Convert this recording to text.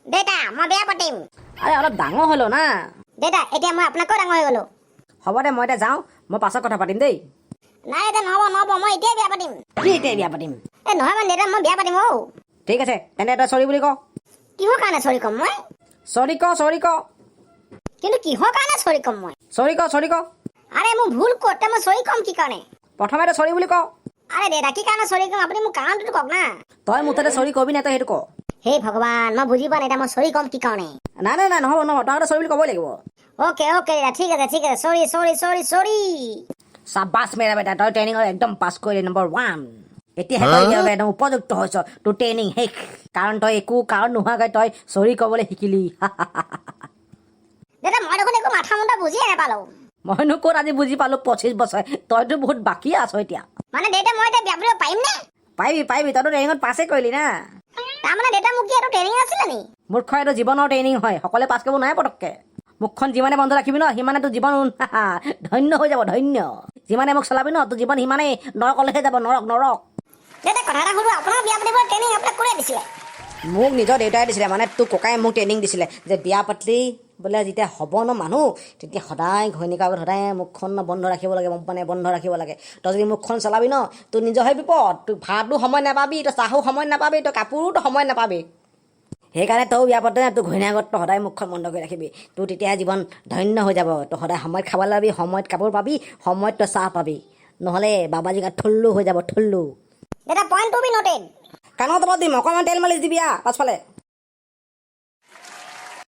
দেউতা মই বিয়া পাতিম। আৰে অলপ ডাঙৰ হলো না। দেউতা এতিয়া মই আপোনাতকৈ ডাঙৰ হৈ গ'লো। হ'ব দে মই এতিয়া যাওঁ, মই পাছত কথা পাতিম দেই। নাই এতিয়া নহ'ব মই এতিয়াই বিয়া পাতিম। কি এতিয়া বিয়া পাতিম? নহয় মানে দেউতা মই বিয়া পাতিম অ'। ঠিক আছে তেন্তে তই চৰি বুলি ক। কিহৰ কাৰণে চৰি ক'ম মই? চৰি ক। কিন্তু কিহৰ কাৰণে চৰি ক'ম মই? চৰি ক। আৰে মোৰ ভুল ক'ত মই চৰি ক'ম কি কাৰণে? প্ৰথমে তই চৰি বুলি ক। আৰে দেউতা কি কাৰণে চৰি ক'ম আপুনি মোক কাৰণটো কওক না। তই মুঠতে চৰি কবি নাই তই সেইটো ক। হে ভগৱান মই বুজি পোৱা নাই এতিয়া মই চৰি ক'ম কি কাৰণে? নাই নহ'ব তই চৰি বুলি ক'বই লাগিব। অ'কে ঠিক আছে চৰি। চাবাছ মেৰা বেটা, তই ট্ৰেইনিঙত একদম পাছ কৰিলি নম্বৰ 1। এতিয়াহে তই একদম উপযুক্ত হৈছ, তোৰ ট্ৰেইনিং শেষ। কাৰণ তই একো কাৰণ নোহোৱাকৈ তই চৰি ক'বলৈ শিকিলি। দেউতা মই দেখোন একো মাথা মুণ্ডা বুজিয়ে নাপালো। মইনো ক'ত আজি বুজি পালো 25 বছৰ, তইতো বহুত বাকী আছ এতিয়া। মানে দেউতা মই এতিয়া বিয়া পাতিব পাৰিম নে? পাৰিবি তইতো ট্ৰেইনিঙত পাছেই কৰিলি না। তাৰমানে দেউতা মোক কি এইটো ট্ৰেইনিং আছিলে নি? মূৰ্খ, এইটো জীৱনৰ ট্ৰেইনিং হয়, সকলোৱে পাছ কৰিব নোৱাৰে পটককে। মুখখন যিমানে বন্ধ ৰাখিবি ন সিমানে তোৰ জীৱন ধন্য হৈ যাব, ধন্য। যিমানে মোক চলাবি ন তোৰ জীৱন সিমানেই নৰকলৈহে যাব, নৰক। দেউতা কথা এটা সুধো, আপোনাৰ বিয়া পাতিবৰ ট্ৰেইনিং আপোনাক কোনে দিছিলে? মোক নিজৰ দেউতাই দিছিলে, মানে তোৰ ককাই মোক ট্ৰেইনিং দিছিলে যে বিয়া পাতিলি বোলে যেতিয়া হ'ব ন মানুহ, তেতিয়া সদায় ঘৈণীয়েকৰ আগত সদায় মুখখন বন্ধ ৰাখিব লাগে, মানে বন্ধ ৰাখিব লাগে। তই যদি মুখখন চলাবি ন তোৰ নিজৰহে বিপদ। তোৰ ভাতো সময় নাপাবি, তই চাহো সময় নাপাবি, তই কাপোৰো তই সময় নাপাবি। সেইকাৰণে তই বিয়া পাতে তোৰ ঘৈণীয়েকৰ আগত তই সদায় মুখখন বন্ধ কৰি ৰাখিবি, তোৰ তেতিয়াহে জীৱন ধন্য হৈ যাব। তই সদায় সময়ত খাব পাবি, সময়ত কাপোৰ পাবি, সময়ত তই চাহ পাবি। নহ'লে বাবাজী গাত থুল্লু হৈ যাব, থুল্লু। দেউতা পইণ্ট টু বি নটেড। কাণৰ তলত দিম, অকণমান তেল মালিচ দিবি পাছফালে।